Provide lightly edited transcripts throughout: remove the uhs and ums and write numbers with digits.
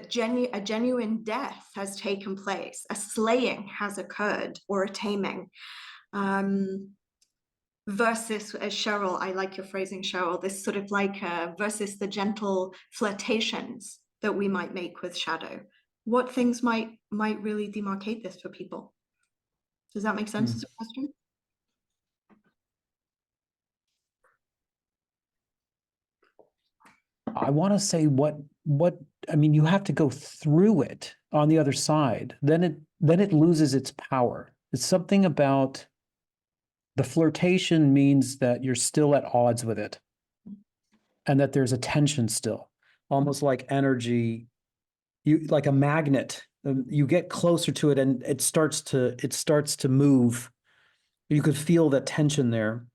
a genuine death has taken place, a slaying has occurred, or a taming. Versus, as Cheryl, I like your phrasing, Cheryl, this sort of like versus the gentle flirtations that we might make with shadow. What things might really demarcate this for people? Does that make sense as a question? I want to say what I mean, you have to go through it on the other side. Then it loses its power. It's something about the flirtation means that you're still at odds with it and that there's a tension still, almost like energy, you like a magnet. You get closer to it and it starts to move. You could feel that tension there.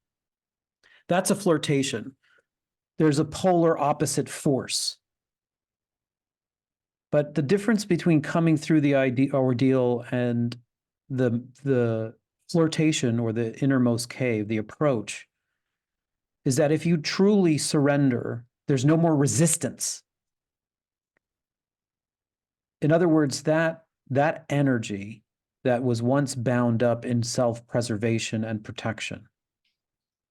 That's a flirtation. There's a polar opposite force. But the difference between coming through the ordeal and the flirtation or the innermost cave, the approach, is that if you truly surrender, there's no more resistance. In other words, that energy that was once bound up in self-preservation and protection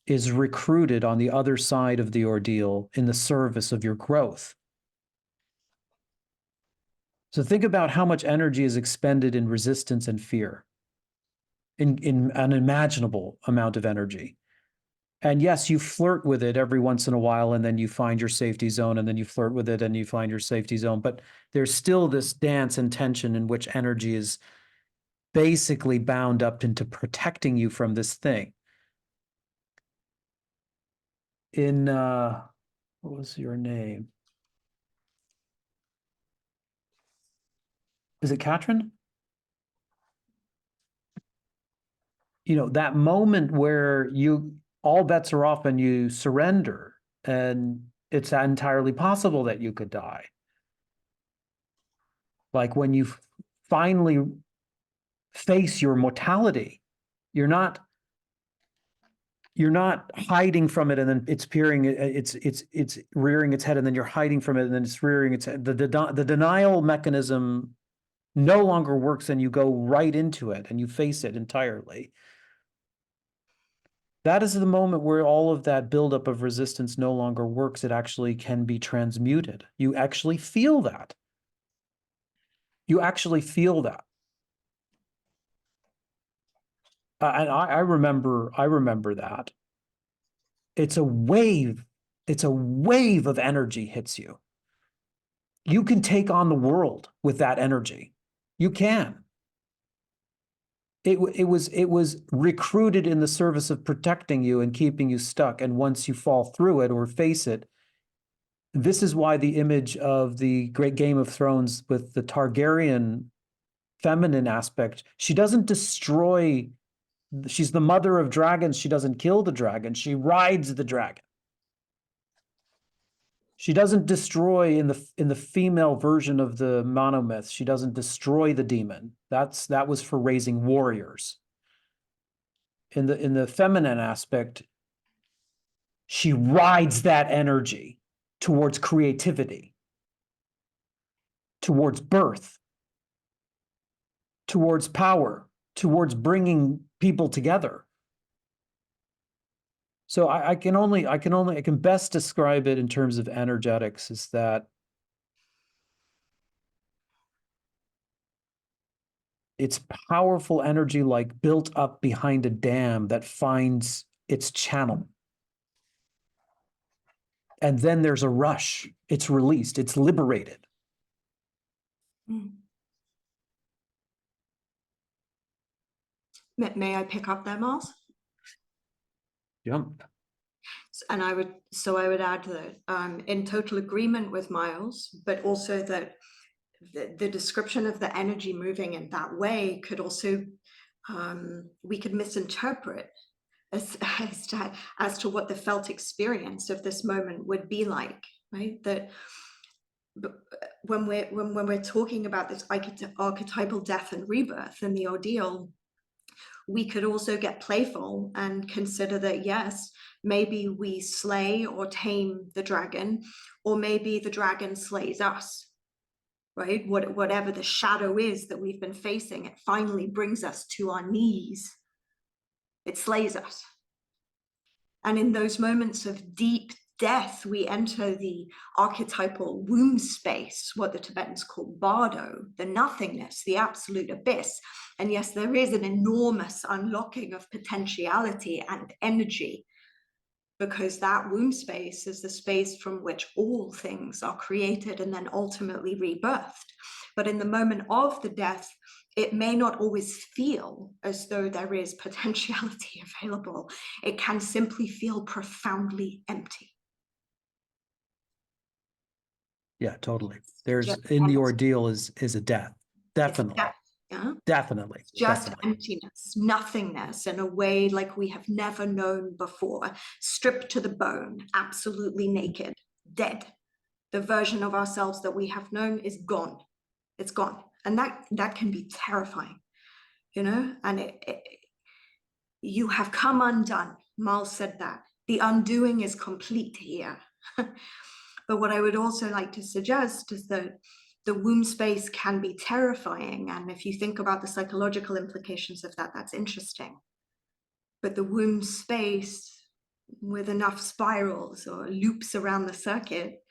is recruited on the other side of the ordeal in the service of your growth. So think about how much energy is expended in resistance and fear, in an unimaginable amount of energy. And yes, you flirt with it every once in a while, and then you find your safety zone, and then you flirt with it and you find your safety zone. But there's still this dance and tension in which energy is basically bound up into protecting you from this thing. In, what was your name? Is it Katrin? You know, that moment where all bets are off and you surrender, and it's entirely possible that you could die. Like when you finally face your mortality, you're not hiding from it and then it's rearing its head and then you're hiding from it and then it's rearing its head. The denial mechanism no longer works and you go right into it and you face it entirely. That is the moment where all of that buildup of resistance no longer works. It actually can be transmuted. You actually feel that. You actually feel that. And I remember that. It's a wave. It's a wave of energy hits you. You can take on the world with that energy. You can. It was recruited in the service of protecting you and keeping you stuck. And once you fall through it or face it, this is why the image of the great Game of Thrones with the Targaryen feminine aspect, she doesn't destroy, she's the mother of dragons. She doesn't kill the dragon. She rides the dragon. She doesn't destroy in the female version of the monomyth. She doesn't destroy the demon. That was for raising warriors. In the feminine aspect, she rides that energy towards creativity, towards birth, towards power, towards bringing people together. So I can best describe it in terms of energetics is that it's powerful energy like built up behind a dam that finds its channel. And then there's a rush. It's released. It's liberated. May I pick up there, Miles? Jump. And I would add that in total agreement with Miles, but also that the description of the energy moving in that way could also, we could misinterpret as to what the felt experience of this moment would be like, right? That when we're talking about this archetypal death and rebirth and the ordeal, we could also get playful and consider that, yes, maybe we slay or tame the dragon, or maybe the dragon slays us. right? Whatever the shadow is that we've been facing, it finally brings us to our knees. It slays us. And in those moments of deep death, we enter the archetypal womb space, what the Tibetans call bardo, the nothingness, the absolute abyss. And yes, there is an enormous unlocking of potentiality and energy, because that womb space is the space from which all things are created and then ultimately rebirthed. But in the moment of the death, it may not always feel as though there is potentiality available. It can simply feel profoundly empty. Yeah, totally. There's Just in the empty. ordeal is a death. Definitely. Death, yeah? Definitely. Just Definitely. emptiness, nothingness in a way like we have never known before, stripped to the bone, absolutely naked, dead. The version of ourselves that we have known is gone. It's gone. And that can be terrifying, you know? And you have come undone. Miles said that. The undoing is complete here. But what I would also like to suggest is that the womb space can be terrifying. And if you think about the psychological implications of that, that's interesting. But the womb space, with enough spirals or loops around the circuit,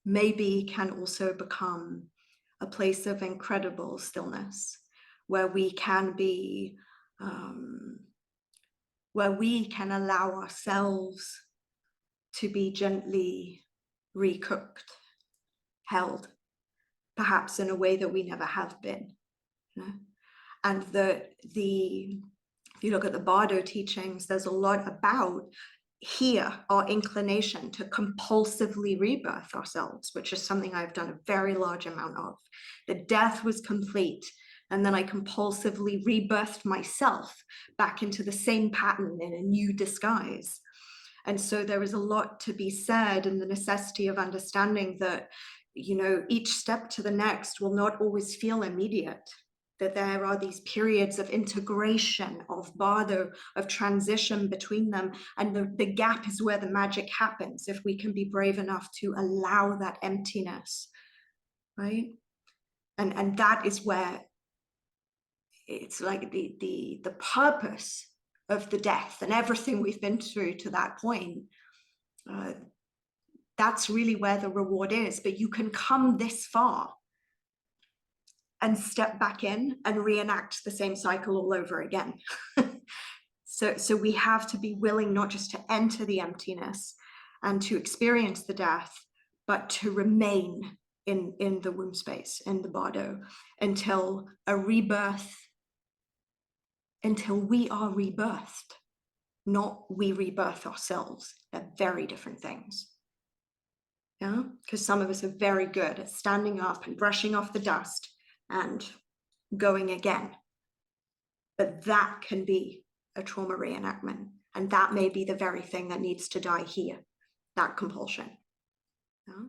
maybe can also become a place of incredible stillness, where we can be, where we can allow ourselves to be gently recooked, held, perhaps in a way that we never have been, you know? And if you look at the Bardo teachings, there's a lot about here, our inclination to compulsively rebirth ourselves, which is something I've done a very large amount of. The death was complete, and then I compulsively rebirthed myself back into the same pattern in a new disguise. And so there is a lot to be said in the necessity of understanding that, you know, each step to the next will not always feel immediate, that there are these periods of integration, of bardo, of transition between them. And the gap is where the magic happens, if we can be brave enough to allow that emptiness, right? And that is where it's like the purpose of the death and everything we've been through to that point. That's really where the reward is. But you can come this far and step back in and reenact the same cycle all over again. So we have to be willing not just to enter the emptiness and to experience the death, but to remain in the womb space, in the bardo, until a rebirth, until we are rebirthed, not we rebirth ourselves. They're very different things. Yeah, because some of us are very good at standing up and brushing off the dust and going again. But that can be a trauma reenactment. And that may be the very thing that needs to die here, that compulsion. Yeah?